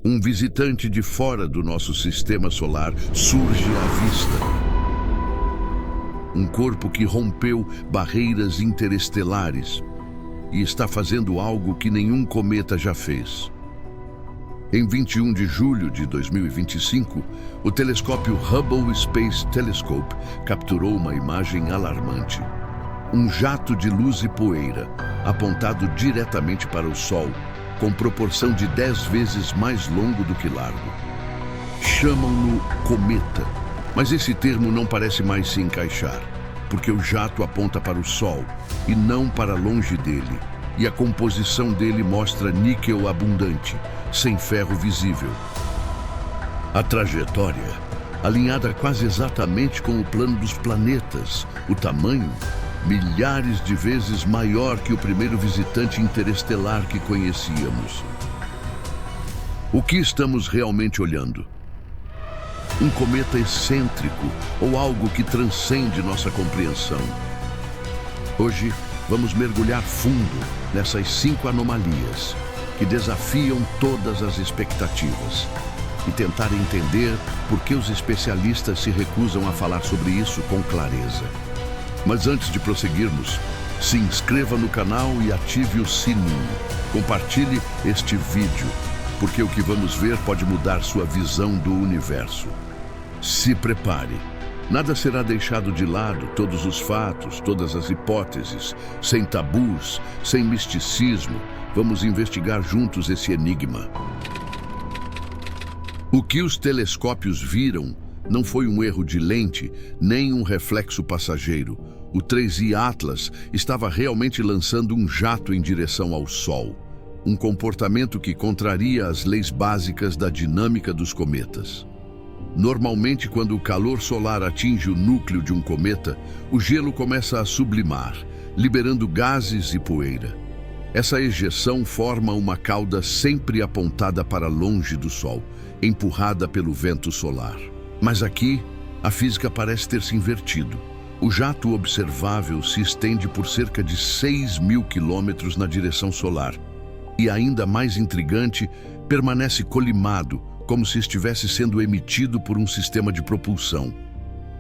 Um visitante de fora do nosso sistema solar surge à vista. Um corpo que rompeu barreiras interestelares e está fazendo algo que nenhum cometa já fez. Em 21 de julho de 2025, o telescópio Hubble Space Telescope capturou uma imagem alarmante. Um jato de luz e poeira, apontado diretamente para o Sol, com proporção de 10 vezes mais longo do que largo. Chamam-no cometa, mas esse termo não parece mais se encaixar, porque o jato aponta para o Sol e não para longe dele, e a composição dele mostra níquel abundante, sem ferro visível. A trajetória, alinhada quase exatamente com o plano dos planetas, o tamanho, milhares de vezes maior que o primeiro visitante interestelar que conhecíamos. O que estamos realmente olhando? Um cometa excêntrico ou algo que transcende nossa compreensão? Hoje, vamos mergulhar fundo nessas 5 anomalias que desafiam todas as expectativas e tentar entender por que os especialistas se recusam a falar sobre isso com clareza. Mas antes de prosseguirmos, se inscreva no canal e ative o sininho. Compartilhe este vídeo, porque o que vamos ver pode mudar sua visão do universo. Se prepare. Nada será deixado de lado, todos os fatos, todas as hipóteses, sem tabus, sem misticismo. Vamos investigar juntos esse enigma. O que os telescópios viram não foi um erro de lente, nem um reflexo passageiro. O 3I Atlas estava realmente lançando um jato em direção ao Sol. Um comportamento que contraria as leis básicas da dinâmica dos cometas. Normalmente, quando o calor solar atinge o núcleo de um cometa, o gelo começa a sublimar, liberando gases e poeira. Essa ejeção forma uma cauda sempre apontada para longe do Sol, empurrada pelo vento solar. Mas aqui, a física parece ter se invertido. O jato observável se estende por cerca de 6.000 quilômetros na direção solar. E ainda mais intrigante, permanece colimado, como se estivesse sendo emitido por um sistema de propulsão.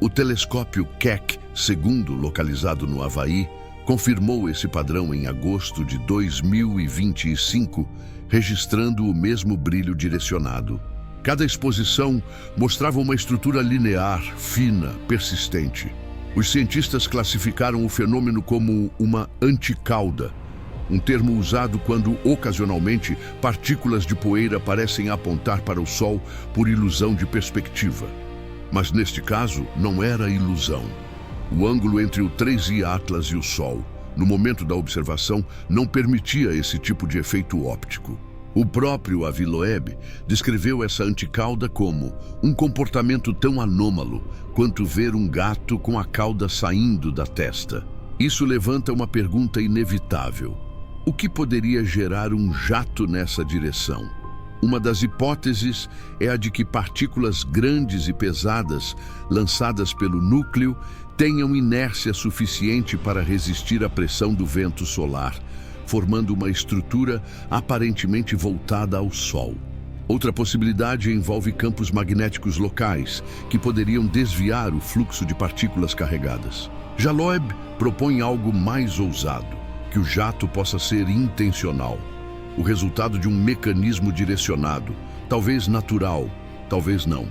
O telescópio Keck II, localizado no Havaí, confirmou esse padrão em agosto de 2025, registrando o mesmo brilho direcionado. Cada exposição mostrava uma estrutura linear, fina, persistente. Os cientistas classificaram o fenômeno como uma anticauda, um termo usado quando, ocasionalmente, partículas de poeira parecem apontar para o Sol por ilusão de perspectiva. Mas neste caso, não era ilusão. O ângulo entre o 3I Atlas e o Sol, no momento da observação, não permitia esse tipo de efeito óptico. O próprio Avi Loeb descreveu essa anticauda como um comportamento tão anômalo quanto ver um gato com a cauda saindo da testa. Isso levanta uma pergunta inevitável. O que poderia gerar um jato nessa direção? Uma das hipóteses é a de que partículas grandes e pesadas, lançadas pelo núcleo, tenham inércia suficiente para resistir à pressão do vento solar, formando uma estrutura aparentemente voltada ao Sol. Outra possibilidade envolve campos magnéticos locais, que poderiam desviar o fluxo de partículas carregadas. Já Loeb propõe algo mais ousado, que o jato possa ser intencional, o resultado de um mecanismo direcionado, talvez natural, talvez não.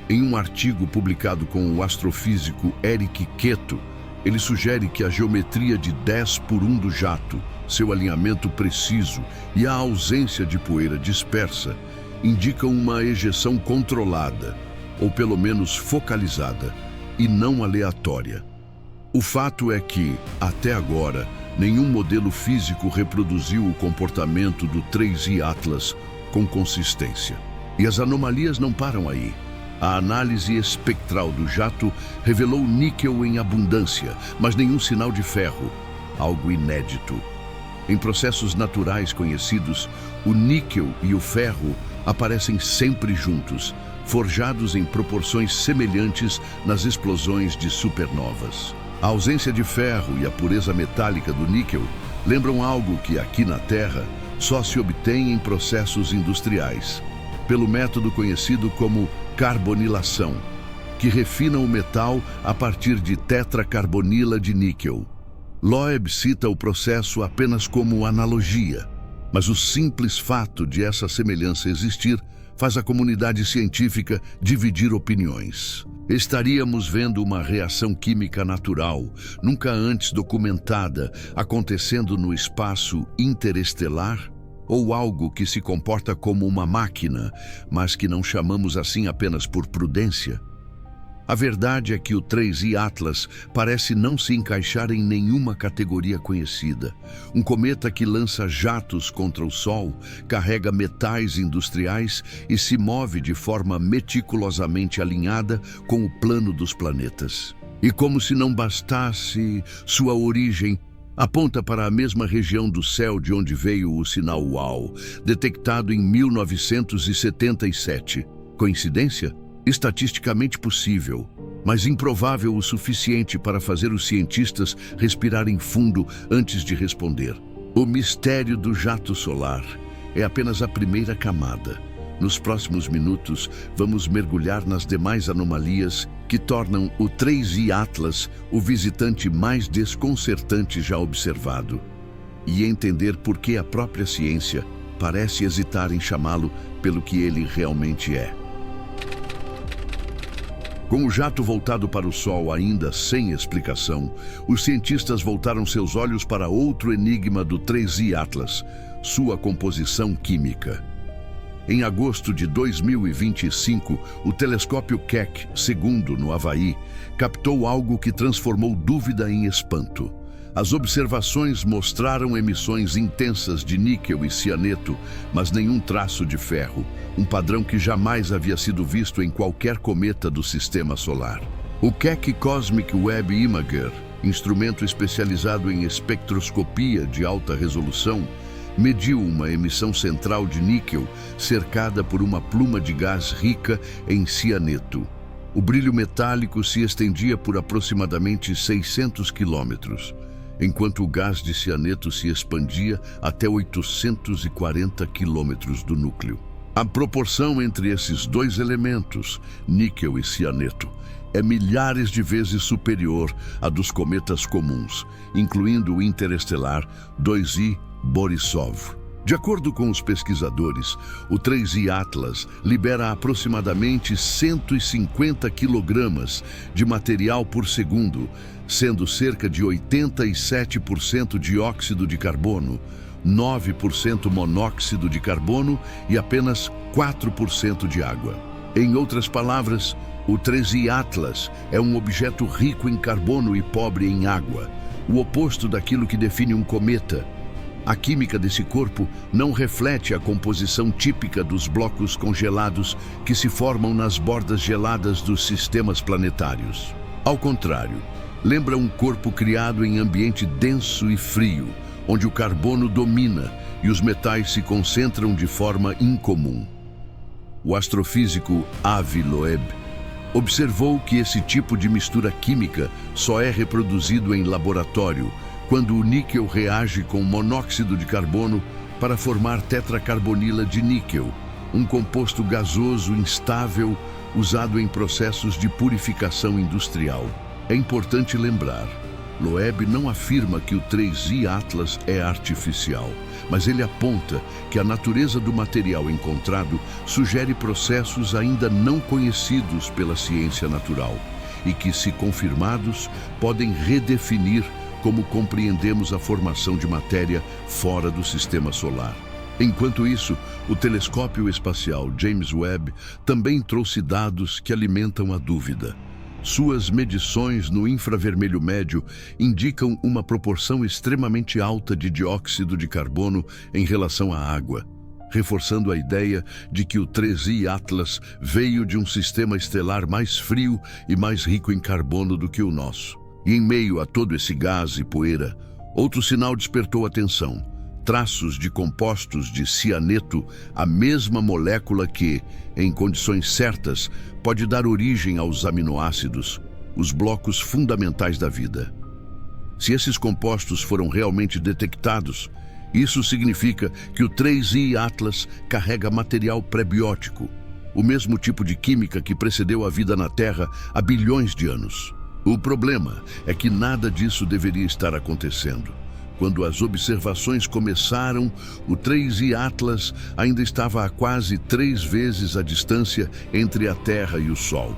Em um artigo publicado com o astrofísico Eric Queto, ele sugere que a geometria de 10:1 do jato, seu alinhamento preciso e a ausência de poeira dispersa indicam uma ejeção controlada, ou pelo menos focalizada, e não aleatória. O fato é que, até agora, nenhum modelo físico reproduziu o comportamento do 3I Atlas com consistência. E as anomalias não param aí. A análise espectral do jato revelou níquel em abundância, mas nenhum sinal de ferro, algo inédito. Em processos naturais conhecidos, o níquel e o ferro aparecem sempre juntos, forjados em proporções semelhantes nas explosões de supernovas. A ausência de ferro e a pureza metálica do níquel lembram algo que aqui na Terra só se obtém em processos industriais. pelo método conhecido como carbonilação, que refina o metal a partir de tetracarbonila de níquel. Loeb cita o processo apenas como analogia, mas o simples fato de essa semelhança existir faz a comunidade científica dividir opiniões. Estaríamos vendo uma reação química natural, nunca antes documentada, acontecendo no espaço interestelar? Ou algo que se comporta como uma máquina, mas que não chamamos assim apenas por prudência? A verdade é que o 3I Atlas parece não se encaixar em nenhuma categoria conhecida. Um cometa que lança jatos contra o Sol, carrega metais industriais e se move de forma meticulosamente alinhada com o plano dos planetas. E como se não bastasse, sua origem aponta para a mesma região do céu de onde veio o sinal UAU, detectado em 1977. Coincidência? Estatisticamente possível, mas improvável o suficiente para fazer os cientistas respirarem fundo antes de responder. O mistério do jato solar é apenas a primeira camada. Nos próximos minutos, vamos mergulhar nas demais anomalias que tornam o 3I Atlas o visitante mais desconcertante já observado, e entender por que a própria ciência parece hesitar em chamá-lo pelo que ele realmente é. Com o jato voltado para o Sol ainda sem explicação, os cientistas voltaram seus olhos para outro enigma do 3I Atlas, sua composição química. Em agosto de 2025, o telescópio Keck, segundo no Havaí, captou algo que transformou dúvida em espanto. As observações mostraram emissões intensas de níquel e cianeto, mas nenhum traço de ferro, um padrão que jamais havia sido visto em qualquer cometa do sistema solar. O Keck Cosmic Wave Imager, instrumento especializado em espectroscopia de alta resolução, mediu uma emissão central de níquel cercada por uma pluma de gás rica em cianeto. O brilho metálico se estendia por aproximadamente 600 quilômetros, enquanto o gás de cianeto se expandia até 840 quilômetros do núcleo. A proporção entre esses dois elementos, níquel e cianeto, é milhares de vezes superior à dos cometas comuns, incluindo o interestelar 2I Borisov. De acordo com os pesquisadores, o 3I Atlas libera aproximadamente 150 quilogramas de material por segundo, sendo cerca de 87% dióxido de carbono, 9% monóxido de carbono e apenas 4% de água. Em outras palavras, o 3I Atlas é um objeto rico em carbono e pobre em água, o oposto daquilo que define um cometa. A química desse corpo não reflete a composição típica dos blocos congelados que se formam nas bordas geladas dos sistemas planetários. Ao contrário, lembra um corpo criado em ambiente denso e frio, onde o carbono domina e os metais se concentram de forma incomum. O astrofísico Avi Loeb observou que esse tipo de mistura química só é reproduzido em laboratório quando o níquel reage com monóxido de carbono para formar tetracarbonila de níquel, um composto gasoso instável usado em processos de purificação industrial. É importante lembrar, Loeb não afirma que o 3I Atlas é artificial, mas ele aponta que a natureza do material encontrado sugere processos ainda não conhecidos pela ciência natural e que, se confirmados, podem redefinir como compreendemos a formação de matéria fora do sistema solar. Enquanto isso, o telescópio espacial James Webb também trouxe dados que alimentam a dúvida. Suas medições no infravermelho médio indicam uma proporção extremamente alta de dióxido de carbono em relação à água, reforçando a ideia de que o 3I Atlas veio de um sistema estelar mais frio e mais rico em carbono do que o nosso. E em meio a todo esse gás e poeira, outro sinal despertou atenção: traços de compostos de cianeto, a mesma molécula que, em condições certas, pode dar origem aos aminoácidos, os blocos fundamentais da vida. Se esses compostos foram realmente detectados, Isso significa que o 3I Atlas carrega material pré-biótico, o mesmo tipo de química que precedeu a vida na Terra há bilhões de anos. O problema é que nada disso deveria estar acontecendo. Quando as observações começaram, o 3I Atlas ainda estava a quase 3 vezes a distância entre a Terra e o Sol.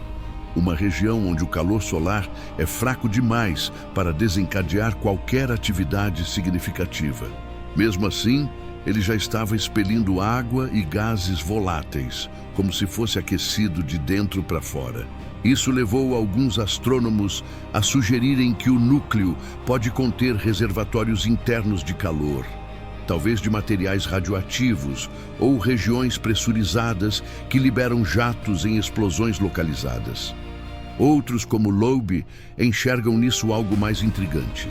Uma região onde o calor solar é fraco demais para desencadear qualquer atividade significativa. Mesmo assim, ele já estava expelindo água e gases voláteis, como se fosse aquecido de dentro para fora. Isso levou alguns astrônomos a sugerirem que o núcleo pode conter reservatórios internos de calor, talvez de materiais radioativos ou regiões pressurizadas que liberam jatos em explosões localizadas. Outros, como Loeb, enxergam nisso algo mais intrigante: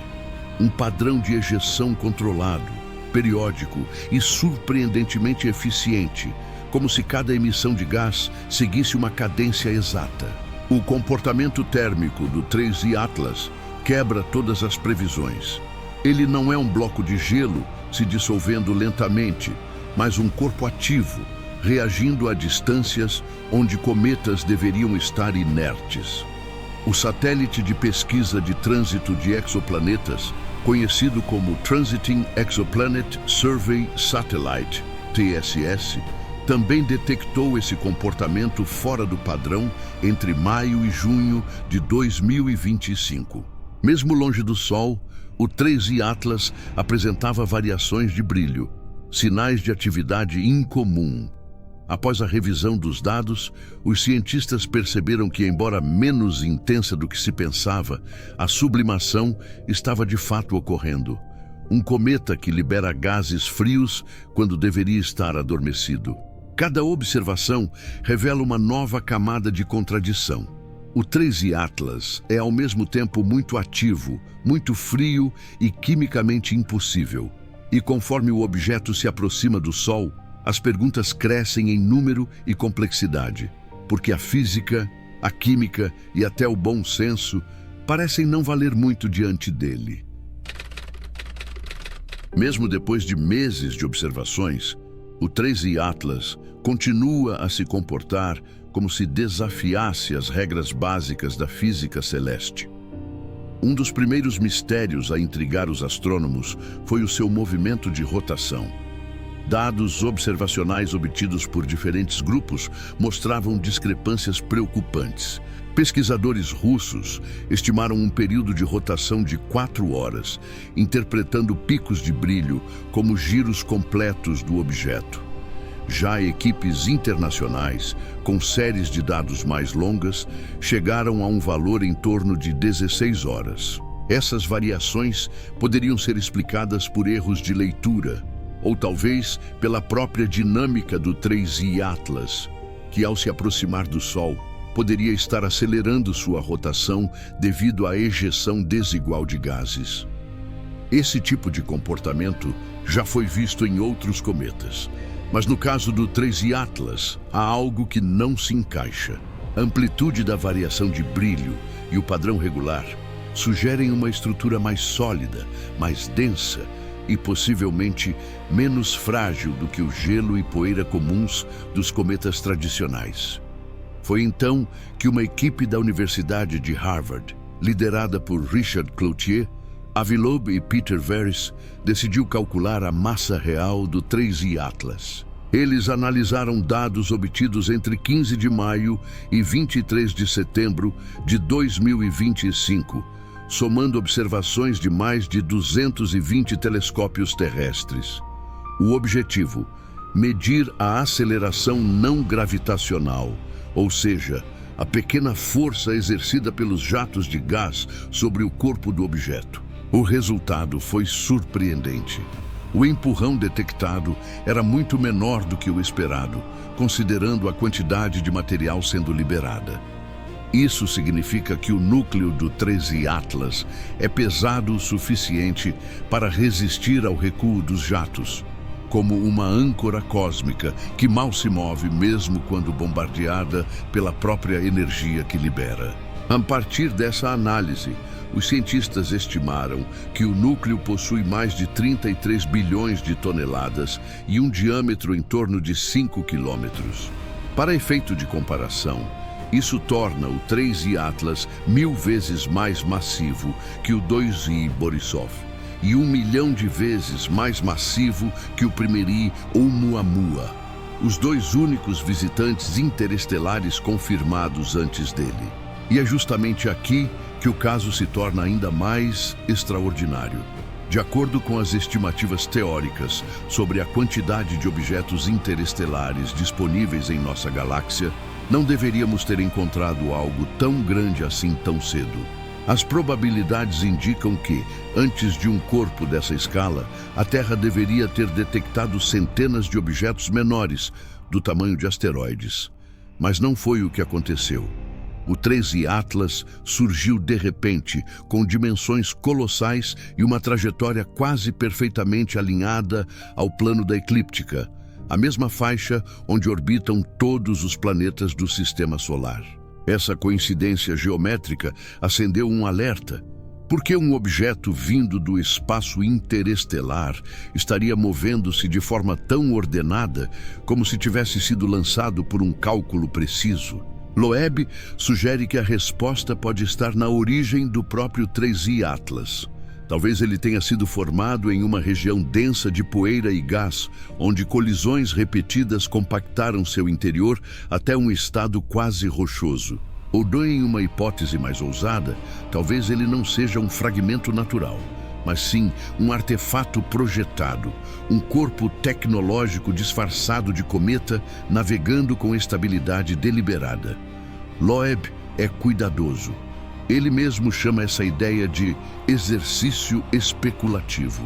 um padrão de ejeção controlado, periódico e surpreendentemente eficiente, como se cada emissão de gás seguisse uma cadência exata. O comportamento térmico do 3I Atlas quebra todas as previsões. Ele não é um bloco de gelo se dissolvendo lentamente, mas um corpo ativo, reagindo a distâncias onde cometas deveriam estar inertes. O satélite de pesquisa de trânsito de exoplanetas, conhecido como Transiting Exoplanet Survey Satellite, TSS, também detectou esse comportamento fora do padrão entre maio e junho de 2025. Mesmo longe do Sol, o 3I Atlas apresentava variações de brilho, sinais de atividade incomum. Após a revisão dos dados, os cientistas perceberam que, embora menos intensa do que se pensava, a sublimação estava de fato ocorrendo. Um cometa que libera gases frios quando deveria estar adormecido. Cada observação revela uma nova camada de contradição. O 3I Atlas é ao mesmo tempo muito ativo, muito frio e quimicamente impossível. E conforme o objeto se aproxima do Sol, as perguntas crescem em número e complexidade, porque a física, a química e até o bom senso parecem não valer muito diante dele. Mesmo depois de meses de observações, o 3I Atlas continua a se comportar como se desafiasse as regras básicas da física celeste. Um dos primeiros mistérios a intrigar os astrônomos foi o seu movimento de rotação. Dados observacionais obtidos por diferentes grupos mostravam discrepâncias preocupantes. Pesquisadores russos estimaram um período de rotação de 4 horas, interpretando picos de brilho como giros completos do objeto. Já equipes internacionais, com séries de dados mais longas, chegaram a um valor em torno de 16 horas. Essas variações poderiam ser explicadas por erros de leitura, ou talvez pela própria dinâmica do 3I Atlas, que ao se aproximar do Sol, poderia estar acelerando sua rotação devido à ejeção desigual de gases. Esse tipo de comportamento já foi visto em outros cometas, mas no caso do 3I Atlas, há algo que não se encaixa. A amplitude da variação de brilho e o padrão regular sugerem uma estrutura mais sólida, mais densa e possivelmente menos frágil do que o gelo e poeira comuns dos cometas tradicionais. Foi então que uma equipe da Universidade de Harvard, liderada por Richard Cloutier, Avi Loeb e Peter Verris, decidiu calcular a massa real do 3I Atlas. Eles analisaram dados obtidos entre 15 de maio e 23 de setembro de 2025, somando observações de mais de 220 telescópios terrestres. O objetivo: medir a aceleração não gravitacional, ou seja, a pequena força exercida pelos jatos de gás sobre o corpo do objeto. O resultado foi surpreendente. O empurrão detectado era muito menor do que o esperado, considerando a quantidade de material sendo liberada. Isso significa que o núcleo do 3I Atlas é pesado o suficiente para resistir ao recuo dos jatos, como uma âncora cósmica que mal se move mesmo quando bombardeada pela própria energia que libera. A partir dessa análise, Os cientistas estimaram que o núcleo possui mais de 33 bilhões de toneladas e um diâmetro em torno de 5 quilômetros. Para efeito de comparação, isso torna o 3I Atlas 1000 vezes mais massivo que o 2I Borisov e 1 milhão de vezes mais massivo que o 1º Oumuamua, os dois únicos visitantes interestelares confirmados antes dele. E é justamente aqui que o caso se torna ainda mais extraordinário. De acordo com as estimativas teóricas sobre a quantidade de objetos interestelares disponíveis em nossa galáxia, não deveríamos ter encontrado algo tão grande assim tão cedo. As probabilidades indicam que, antes de um corpo dessa escala, a Terra deveria ter detectado centenas de objetos menores, do tamanho de asteroides. Mas não foi o que aconteceu. O 3I Atlas surgiu de repente, com dimensões colossais e uma trajetória quase perfeitamente alinhada ao plano da eclíptica, a mesma faixa onde orbitam todos os planetas do Sistema Solar. Essa coincidência geométrica acendeu um alerta. Por que um objeto vindo do espaço interestelar estaria movendo-se de forma tão ordenada, como se tivesse sido lançado por um cálculo preciso? Loeb sugere que a resposta pode estar na origem do próprio 3I Atlas. Talvez ele tenha sido formado em uma região densa de poeira e gás, onde colisões repetidas compactaram seu interior até um estado quase rochoso. Ou, em uma hipótese mais ousada, talvez ele não seja um fragmento natural, mas sim um artefato projetado, um corpo tecnológico disfarçado de cometa navegando com estabilidade deliberada. Loeb é cuidadoso. Ele mesmo chama essa ideia de exercício especulativo.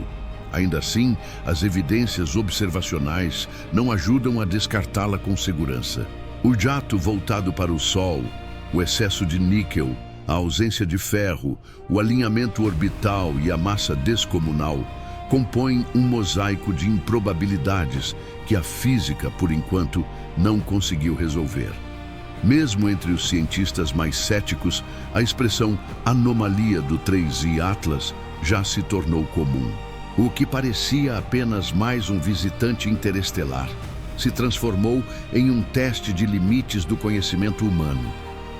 Ainda assim, as evidências observacionais não ajudam a descartá-la com segurança. O jato voltado para o Sol, o excesso de níquel, a ausência de ferro, o alinhamento orbital e a massa descomunal compõem um mosaico de improbabilidades que a física, por enquanto, não conseguiu resolver. Mesmo entre os cientistas mais céticos, a expressão anomalia do 3I Atlas já se tornou comum. O que parecia apenas mais um visitante interestelar se transformou em um teste de limites do conhecimento humano.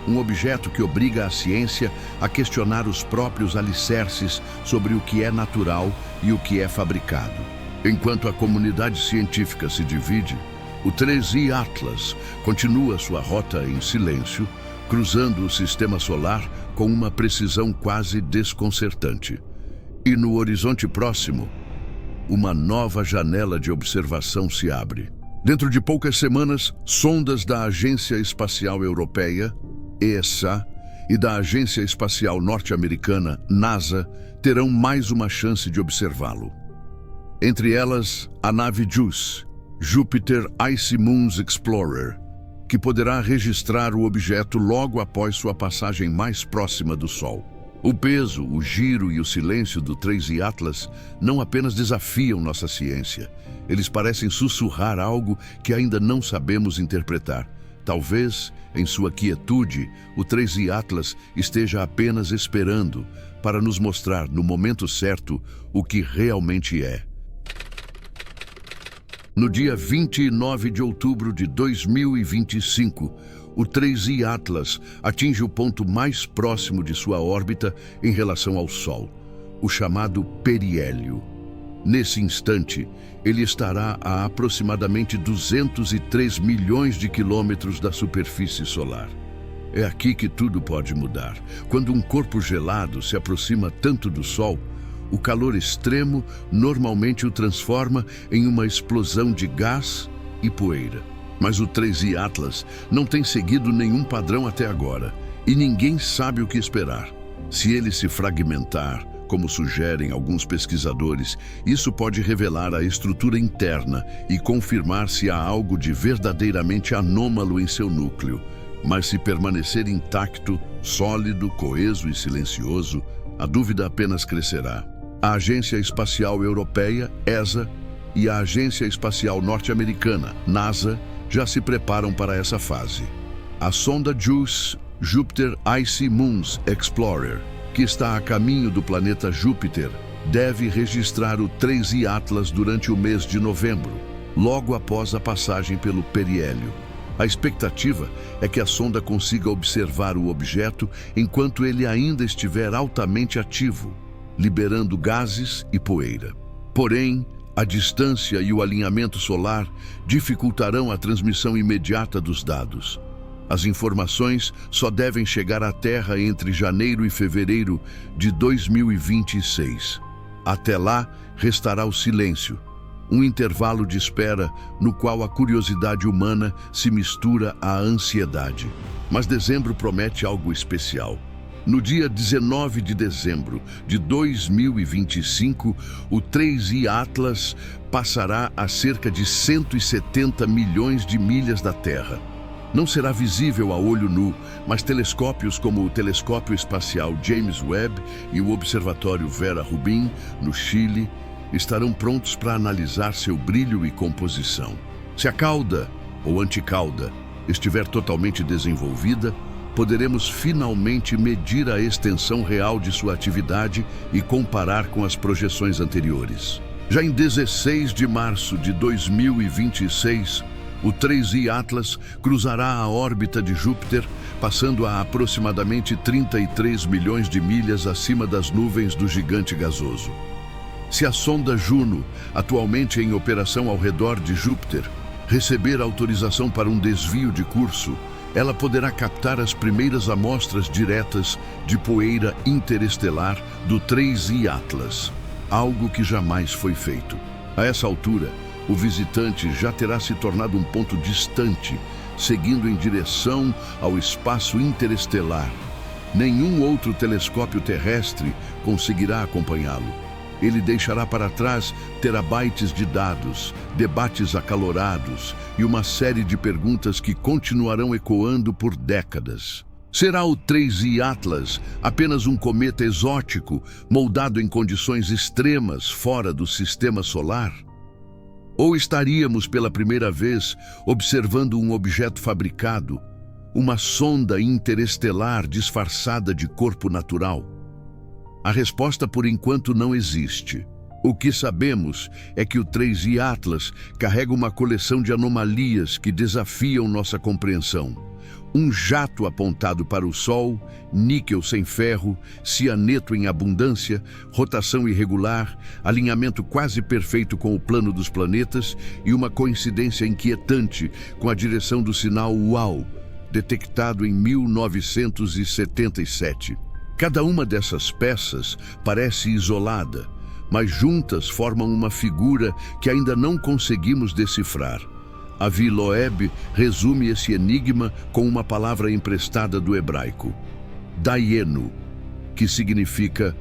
Um objeto que obriga a ciência a questionar os próprios alicerces sobre o que é natural e o que é fabricado. Enquanto a comunidade científica se divide, o 3I Atlas continua sua rota em silêncio, cruzando o Sistema Solar com uma precisão quase desconcertante. E no horizonte próximo, uma nova janela de observação se abre. Dentro de poucas semanas, sondas da Agência Espacial Europeia, ESA, e da Agência Espacial Norte-Americana, NASA, terão mais uma chance de observá-lo. Entre elas, a nave JUICE, Jupiter Icy Moons Explorer, que poderá registrar o objeto logo após sua passagem mais próxima do Sol. O peso, o giro e o silêncio do 3I Atlas não apenas desafiam nossa ciência, eles parecem sussurrar algo que ainda não sabemos interpretar. Talvez, em sua quietude, o 3I Atlas esteja apenas esperando para nos mostrar, no momento certo, o que realmente é. No dia 29 de outubro de 2025, o 3I Atlas atinge o ponto mais próximo de sua órbita em relação ao Sol, o chamado periélio. Nesse instante, ele estará a aproximadamente 203 milhões de quilômetros da superfície solar. É aqui que tudo pode mudar. Quando um corpo gelado se aproxima tanto do Sol, o calor extremo normalmente o transforma em uma explosão de gás e poeira. Mas o 3I Atlas não tem seguido nenhum padrão até agora, e ninguém sabe o que esperar. Se ele se fragmentar, como sugerem alguns pesquisadores, isso pode revelar a estrutura interna e confirmar se há algo de verdadeiramente anômalo em seu núcleo. Mas se permanecer intacto, sólido, coeso e silencioso, a dúvida apenas crescerá. A Agência Espacial Europeia, ESA, e a Agência Espacial Norte-Americana, NASA, já se preparam para essa fase. A sonda JUICE, Jupiter Icy Moons Explorer, que está a caminho do planeta Júpiter, deve registrar o 3I Atlas durante o mês de novembro, logo após a passagem pelo periélio. A expectativa é que a sonda consiga observar o objeto enquanto ele ainda estiver altamente ativo, liberando gases e poeira. Porém, a distância e o alinhamento solar dificultarão a transmissão imediata dos dados. As informações só devem chegar à Terra entre janeiro e fevereiro de 2026. Até lá, restará o silêncio, um intervalo de espera no qual a curiosidade humana se mistura à ansiedade. Mas dezembro promete algo especial. No dia 19 de dezembro de 2025, o 3I Atlas passará a cerca de 170 milhões de milhas da Terra. Não será visível a olho nu, mas telescópios como o Telescópio Espacial James Webb e o Observatório Vera Rubin, no Chile, estarão prontos para analisar seu brilho e composição. Se a cauda, ou anticauda, estiver totalmente desenvolvida, poderemos finalmente medir a extensão real de sua atividade e comparar com as projeções anteriores. Já em 16 de março de 2026, o 3I Atlas cruzará a órbita de Júpiter, passando a aproximadamente 33 milhões de milhas acima das nuvens do gigante gasoso. Se a sonda Juno, atualmente em operação ao redor de Júpiter, receber autorização para um desvio de curso, ela poderá captar as primeiras amostras diretas de poeira interestelar do 3I Atlas, algo que jamais foi feito. A essa altura, o visitante já terá se tornado um ponto distante, seguindo em direção ao espaço interestelar. Nenhum outro telescópio terrestre conseguirá acompanhá-lo. Ele deixará para trás terabytes de dados, debates acalorados e uma série de perguntas que continuarão ecoando por décadas. Será o 3I Atlas apenas um cometa exótico, moldado em condições extremas fora do sistema solar? Ou estaríamos pela primeira vez observando um objeto fabricado, uma sonda interestelar disfarçada de corpo natural? A resposta por enquanto não existe. O que sabemos é que o 3I Atlas carrega uma coleção de anomalias que desafiam nossa compreensão. Um jato apontado para o Sol, níquel sem ferro, cianeto em abundância, rotação irregular, alinhamento quase perfeito com o plano dos planetas e uma coincidência inquietante com a direção do sinal UAU, detectado em 1977. Cada uma dessas peças parece isolada, mas juntas formam uma figura que ainda não conseguimos decifrar. Avi Loeb resume esse enigma com uma palavra emprestada do hebraico, dayenu, que significa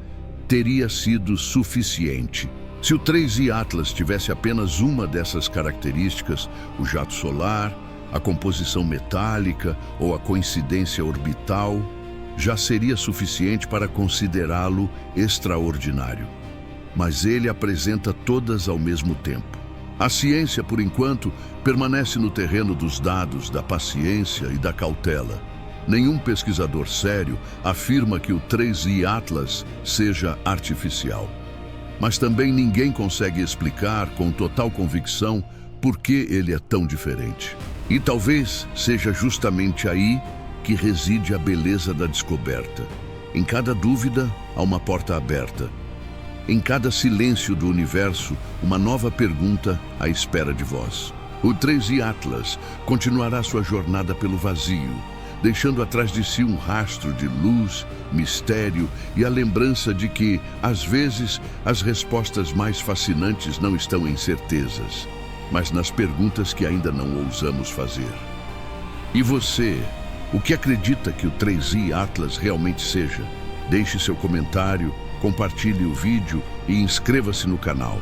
teria sido suficiente. Se o 3I Atlas tivesse apenas uma dessas características, o jato solar, a composição metálica ou a coincidência orbital, já seria suficiente para considerá-lo extraordinário. Mas ele apresenta todas ao mesmo tempo. A ciência, por enquanto, permanece no terreno dos dados, da paciência e da cautela. Nenhum pesquisador sério afirma que o 3I Atlas seja artificial. Mas também ninguém consegue explicar com total convicção por que ele é tão diferente. E talvez seja justamente aí que reside a beleza da descoberta. Em cada dúvida, há uma porta aberta. Em cada silêncio do universo, uma nova pergunta à espera de vós. O 3I Atlas continuará sua jornada pelo vazio, deixando atrás de si um rastro de luz, mistério e a lembrança de que, às vezes, as respostas mais fascinantes não estão em certezas, mas nas perguntas que ainda não ousamos fazer. E você, o que acredita que o 3I Atlas realmente seja? Deixe seu comentário, compartilhe o vídeo e inscreva-se no canal.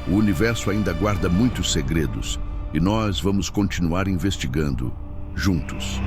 O universo ainda guarda muitos segredos e nós vamos continuar investigando juntos.